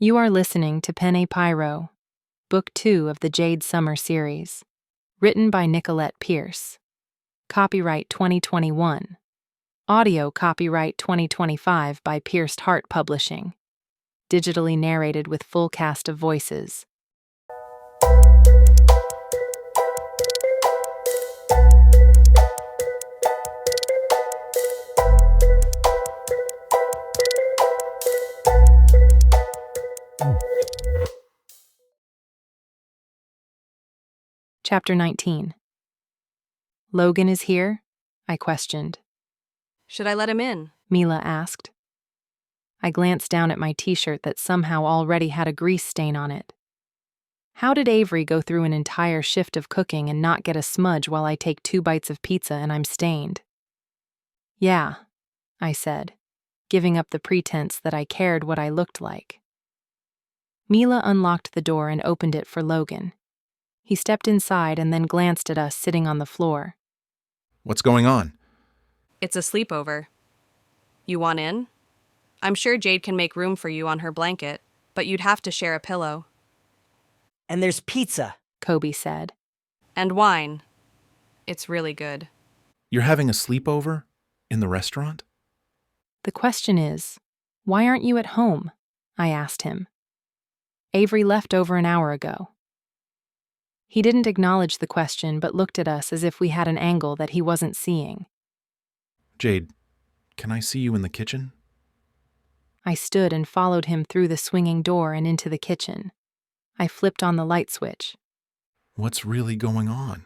You are listening to Penne Pyro, Book 2 of the Jade Sommer Series, written by Nicolette Pierce. Copyright 2021. Audio copyright 2025 by Pierced Heart Publishing. Digitally narrated with full cast of voices. Chapter 19. Logan is here? I questioned. Should I let him in? Mila asked. I glanced down at my t-shirt that somehow already had a grease stain on it. How did Avery go through an entire shift of cooking and not get a smudge while I take 2 bites of pizza and I'm stained? Yeah, I said, giving up the pretense that I cared what I looked like. Mila unlocked the door and opened it for Logan. He stepped inside and then glanced at us sitting on the floor. What's going on? It's a sleepover. You want in? I'm sure Jade can make room for you on her blanket, but you'd have to share a pillow. And there's pizza, Kobe said. And wine. It's really good. You're having a sleepover? In the restaurant? The question is, why aren't you at home? I asked him. Avery left over an hour ago. He didn't acknowledge the question but looked at us as if we had an angle that he wasn't seeing. Jade, can I see you in the kitchen? I stood and followed him through the swinging door and into the kitchen. I flipped on the light switch. What's really going on?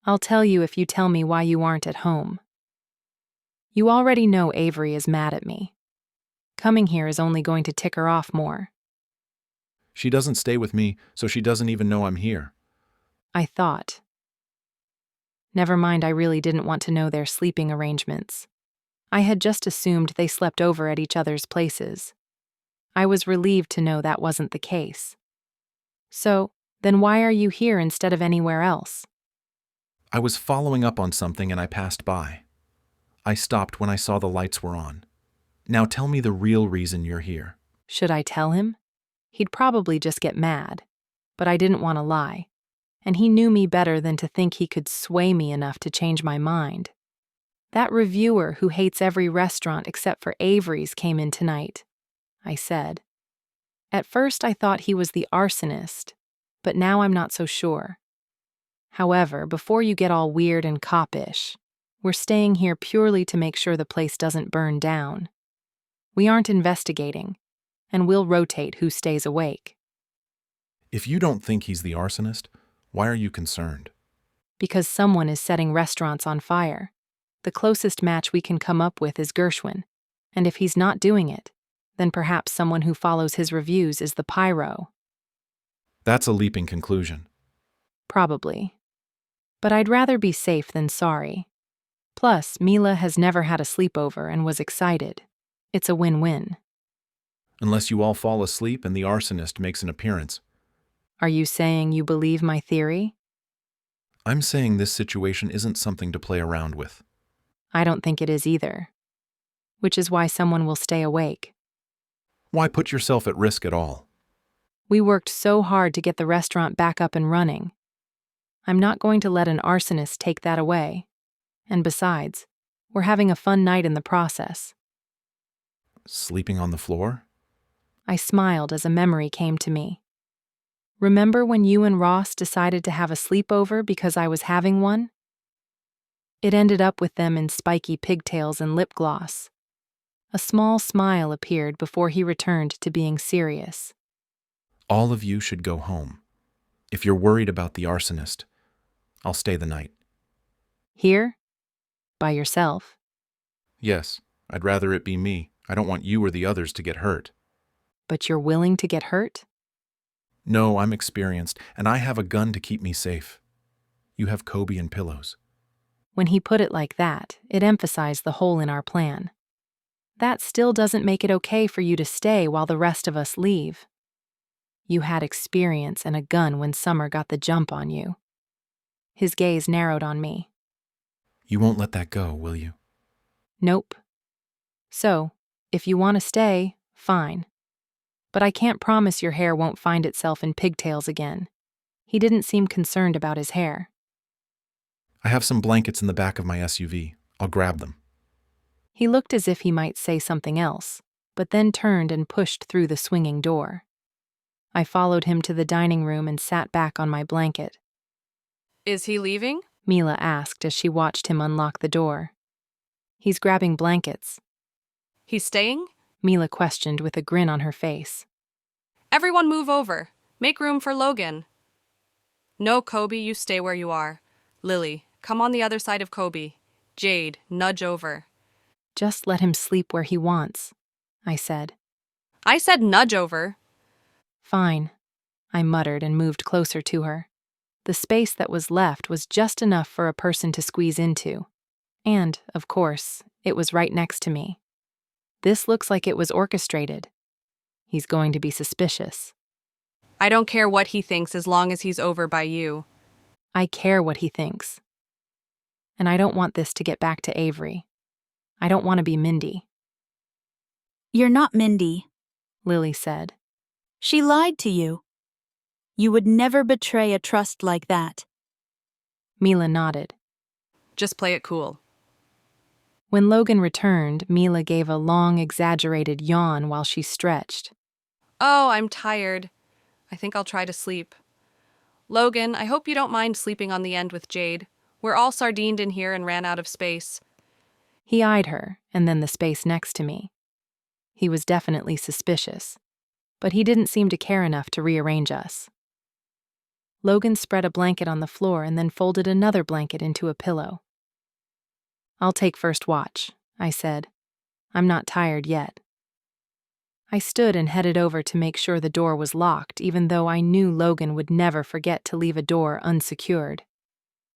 I'll tell you if you tell me why you aren't at home. You already know Avery is mad at me. Coming here is only going to tick her off more. She doesn't stay with me, so she doesn't even know I'm here. I thought. Never mind, I really didn't want to know their sleeping arrangements. I had just assumed they slept over at each other's places. I was relieved to know that wasn't the case. So, then why are you here instead of anywhere else? I was following up on something and I passed by. I stopped when I saw the lights were on. Now tell me the real reason you're here. Should I tell him? He'd probably just get mad, but I didn't want to lie, and he knew me better than to think he could sway me enough to change my mind. That reviewer who hates every restaurant except for Avery's came in tonight, I said. At first I thought he was the arsonist, but now I'm not so sure. However, before you get all weird and cop-ish, we're staying here purely to make sure the place doesn't burn down. We aren't investigating, and we'll rotate who stays awake. If you don't think he's the arsonist, why are you concerned? Because someone is setting restaurants on fire. The closest match we can come up with is Gershwin, and if he's not doing it, then perhaps someone who follows his reviews is the Pyro. That's a leaping conclusion. Probably. But I'd rather be safe than sorry. Plus, Mila has never had a sleepover and was excited. It's a win-win. Unless you all fall asleep and the arsonist makes an appearance. Are you saying you believe my theory? I'm saying this situation isn't something to play around with. I don't think it is either. Which is why someone will stay awake. Why put yourself at risk at all? We worked so hard to get the restaurant back up and running. I'm not going to let an arsonist take that away. And besides, we're having a fun night in the process. Sleeping on the floor? I smiled as a memory came to me. Remember when you and Ross decided to have a sleepover because I was having one? It ended up with them in spiky pigtails and lip gloss. A small smile appeared before he returned to being serious. All of you should go home. If you're worried about the arsonist, I'll stay the night. Here? By yourself? Yes, I'd rather it be me. I don't want you or the others to get hurt. But you're willing to get hurt? No, I'm experienced, and I have a gun to keep me safe. You have Kobe and pillows. When he put it like that, it emphasized the hole in our plan. That still doesn't make it okay for you to stay while the rest of us leave. You had experience and a gun when Summer got the jump on you. His gaze narrowed on me. You won't let that go, will you? Nope. So, if you want to stay, fine. but I can't promise your hair won't find itself in pigtails again. He didn't seem concerned about his hair. I have some blankets in the back of my SUV. I'll grab them. He looked as if he might say something else, but then turned and pushed through the swinging door. I followed him to the dining room and sat back on my blanket. Is he leaving? Mila asked as she watched him unlock the door. He's grabbing blankets. He's staying? Mila questioned with a grin on her face. Everyone move over. Make room for Logan. No, Kobe, you stay where you are. Lily, come on the other side of Kobe. Jade, nudge over. Just let him sleep where he wants, I said. I said nudge over. Fine, I muttered and moved closer to her. The space that was left was just enough for a person to squeeze into. And, of course, it was right next to me. This looks like it was orchestrated. He's going to be suspicious. I don't care what he thinks as long as he's over by you. I care what he thinks. And I don't want this to get back to Avery. I don't want to be Mindy. You're not Mindy, Lily said. She lied to you. You would never betray a trust like that. Mila nodded. Just play it cool. When Logan returned, Mila gave a long, exaggerated yawn while she stretched. Oh, I'm tired. I think I'll try to sleep. Logan, I hope you don't mind sleeping on the end with Jade. We're all sardined in here and ran out of space. He eyed her, and then the space next to me. He was definitely suspicious, but he didn't seem to care enough to rearrange us. Logan spread a blanket on the floor and then folded another blanket into a pillow. I'll take first watch, I said. I'm not tired yet. I stood and headed over to make sure the door was locked, even though I knew Logan would never forget to leave a door unsecured.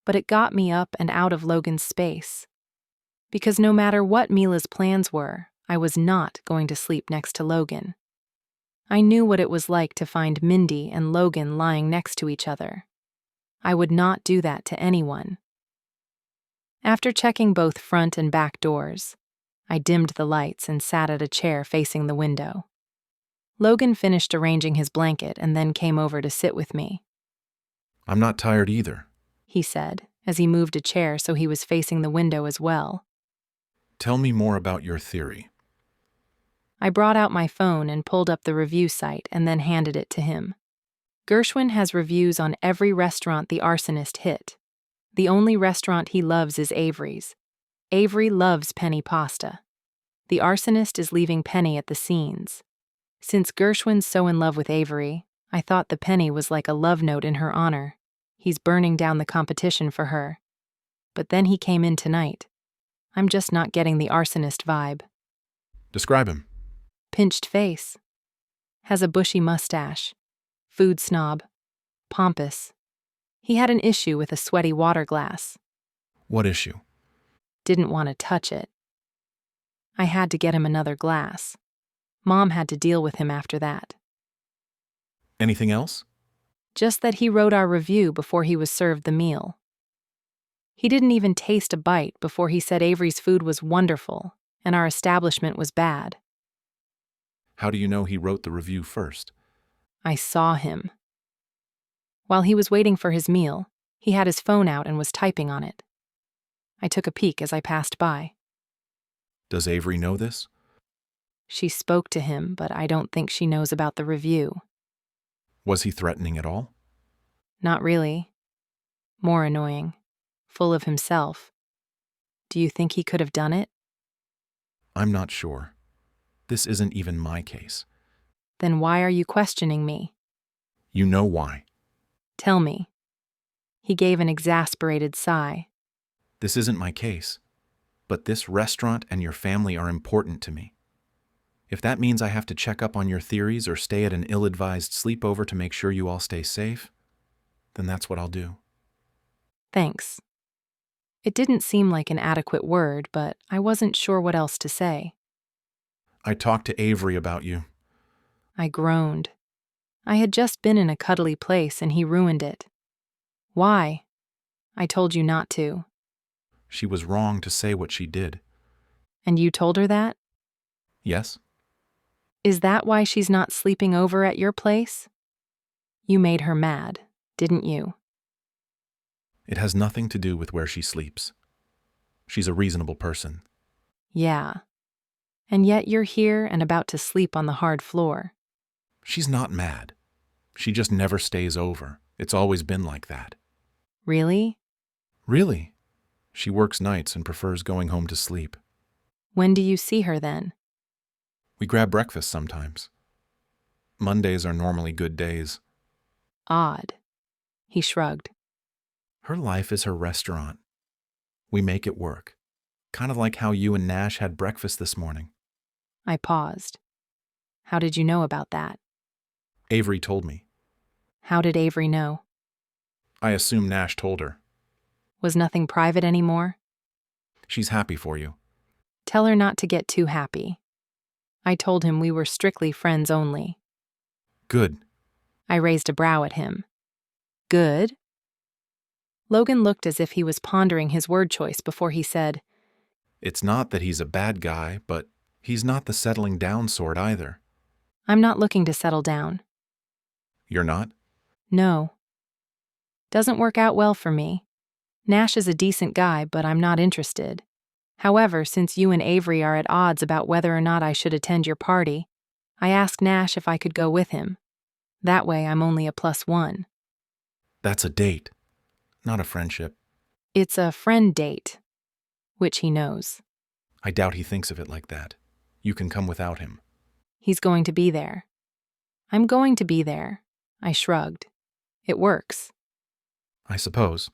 But it got me up and out of Logan's space. Because no matter what Mila's plans were, I was not going to sleep next to Logan. I knew what it was like to find Mindy and Logan lying next to each other. I would not do that to anyone. After checking both front and back doors, I dimmed the lights and sat at a chair facing the window. Logan finished arranging his blanket and then came over to sit with me. I'm not tired either, He said, as he moved a chair so he was facing the window as well. Tell me more about your theory. I brought out my phone and pulled up the review site and then handed it to him. Gershwin has reviews on every restaurant the arsonist hit. The only restaurant he loves is Avery's. Avery loves penny pasta. The arsonist is leaving Penny at the scenes. Since Gershwin's so in love with Avery, I thought the penny was like a love note in her honor. He's burning down the competition for her. But then he came in tonight. I'm just not getting the arsonist vibe. Describe him. Pinched face. Has a bushy mustache. Food snob. Pompous. He had an issue with a sweaty water glass. What issue? Didn't want to touch it. I had to get him another glass. Mom had to deal with him after that. Anything else? Just that he wrote our review before he was served the meal. He didn't even taste a bite before he said Avery's food was wonderful and our establishment was bad. How do you know he wrote the review first? I saw him. While he was waiting for his meal, he had his phone out and was typing on it. I took a peek as I passed by. Does Avery know this? She spoke to him, but I don't think she knows about the review. Was he threatening at all? Not really. More annoying. Full of himself. Do you think he could have done it? I'm not sure. This isn't even my case. Then why are you questioning me? You know why. Tell me. He gave an exasperated sigh. This isn't my case, but this restaurant and your family are important to me. If that means I have to check up on your theories or stay at an ill-advised sleepover to make sure you all stay safe, then that's what I'll do. Thanks. It didn't seem like an adequate word, but I wasn't sure what else to say. I talked to Avery about you. I groaned. I had just been in a cuddly place and he ruined it. Why? I told you not to. She was wrong to say what she did. And you told her that? Yes? Is that why she's not sleeping over at your place? You made her mad, didn't you? It has nothing to do with where she sleeps. She's a reasonable person. Yeah. And yet you're here and about to sleep on the hard floor. She's not mad. She just never stays over. It's always been like that. Really? Really? She works nights and prefers going home to sleep. When do you see her then? We grab breakfast sometimes. Mondays are normally good days. Odd. He shrugged. Her life is her restaurant. We make it work. Kind of like how you and Nash had breakfast this morning. I paused. How did you know about that? Avery told me. How did Avery know? I assume Nash told her. Was nothing private anymore? She's happy for you. Tell her not to get too happy. I told him we were strictly friends only. Good. I raised a brow at him. Good? Logan looked as if he was pondering his word choice before he said, It's not that he's a bad guy, but he's not the settling down sort either. I'm not looking to settle down. You're not? No. Doesn't work out well for me. Nash is a decent guy, but I'm not interested. However, since you and Avery are at odds about whether or not I should attend your party, I asked Nash if I could go with him. That way I'm only a +1. That's a date, not a friendship. It's a friend date, which he knows. I doubt he thinks of it like that. You can come without him. He's going to be there. I'm going to be there. I shrugged. It works. I suppose.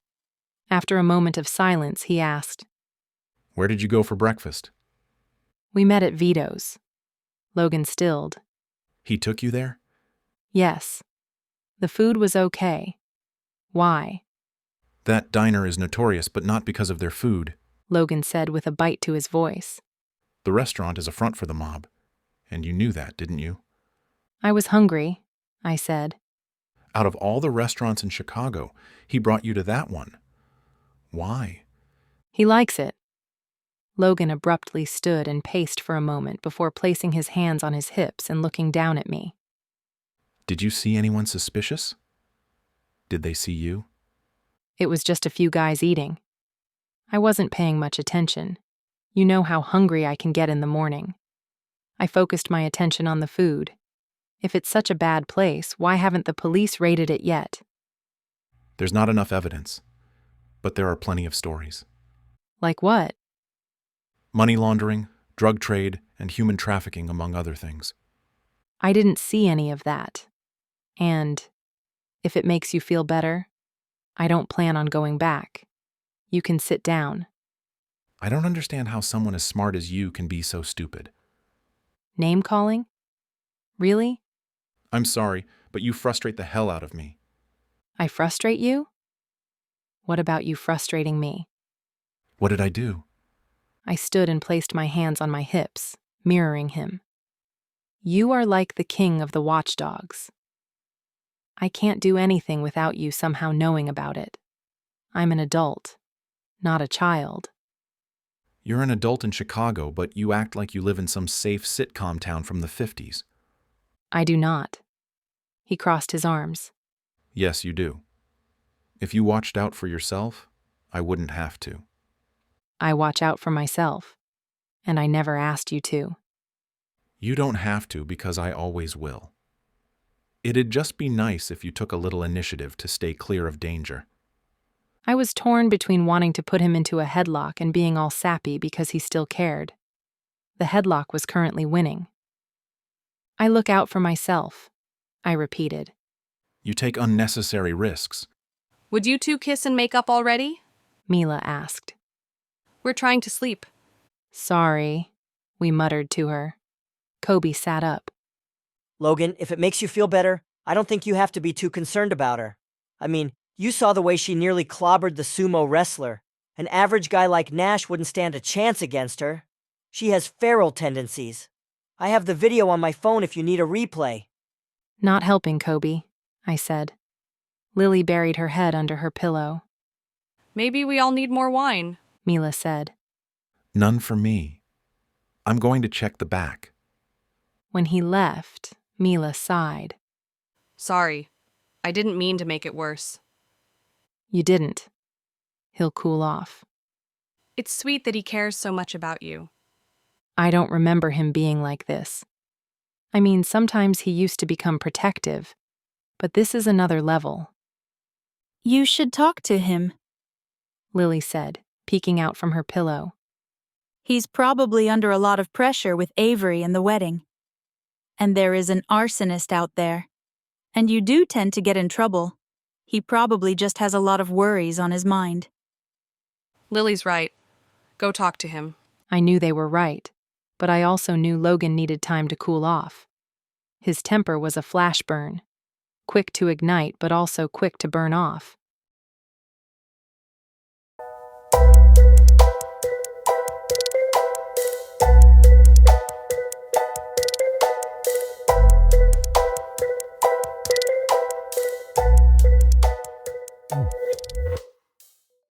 After a moment of silence, he asked, Where did you go for breakfast? We met at Vito's. Logan stilled. He took you there? Yes. The food was okay. Why? That diner is notorious, but not because of their food. Logan said with a bite to his voice. The restaurant is a front for the mob. And you knew that, didn't you? I was hungry, I said. Out of all the restaurants in Chicago, he brought you to that one. Why? He likes it. Logan abruptly stood and paced for a moment before placing his hands on his hips and looking down at me. Did you see anyone suspicious? Did they see you? It was just a few guys eating. I wasn't paying much attention. You know how hungry I can get in the morning. I focused my attention on the food. If it's such a bad place, why haven't the police raided it yet? There's not enough evidence, but there are plenty of stories. Like what? Money laundering, drug trade, and human trafficking, among other things. I didn't see any of that. And, if it makes you feel better, I don't plan on going back. You can sit down. I don't understand how someone as smart as you can be so stupid. Name calling? Really? I'm sorry, but you frustrate the hell out of me. I frustrate you? What about you frustrating me? What did I do? I stood and placed my hands on my hips, mirroring him. You are like the king of the watchdogs. I can't do anything without you somehow knowing about it. I'm an adult, not a child. You're an adult in Chicago, but you act like you live in some safe sitcom town from the 50s. I do not. He crossed his arms. Yes, you do. If you watched out for yourself, I wouldn't have to. I watch out for myself, and I never asked you to. You don't have to because I always will. It'd just be nice if you took a little initiative to stay clear of danger. I was torn between wanting to put him into a headlock and being all sappy because he still cared. The headlock was currently winning. I look out for myself, I repeated. You take unnecessary risks. Would you two kiss and make up already? Mila asked. We're trying to sleep. Sorry, we muttered to her. Kobe sat up. Logan, if it makes you feel better, I don't think you have to be too concerned about her. I mean, you saw the way she nearly clobbered the sumo wrestler. An average guy like Nash wouldn't stand a chance against her. She has feral tendencies. I have the video on my phone if you need a replay. Not helping, Kobe, I said. Lily buried her head under her pillow. Maybe we all need more wine. Mila said. None for me. I'm going to check the back. When he left, Mila sighed. Sorry, I didn't mean to make it worse. You didn't. He'll cool off. It's sweet that he cares so much about you. I don't remember him being like this. I mean, sometimes he used to become protective, but this is another level, You should talk to him. Lily said, peeking out from her pillow. He's probably under a lot of pressure with Avery and the wedding. And there is an arsonist out there. And you do tend to get in trouble. He probably just has a lot of worries on his mind. Lily's right. Go talk to him. I knew they were right, but I also knew Logan needed time to cool off. His temper was a flash burn, quick to ignite but also quick to burn off.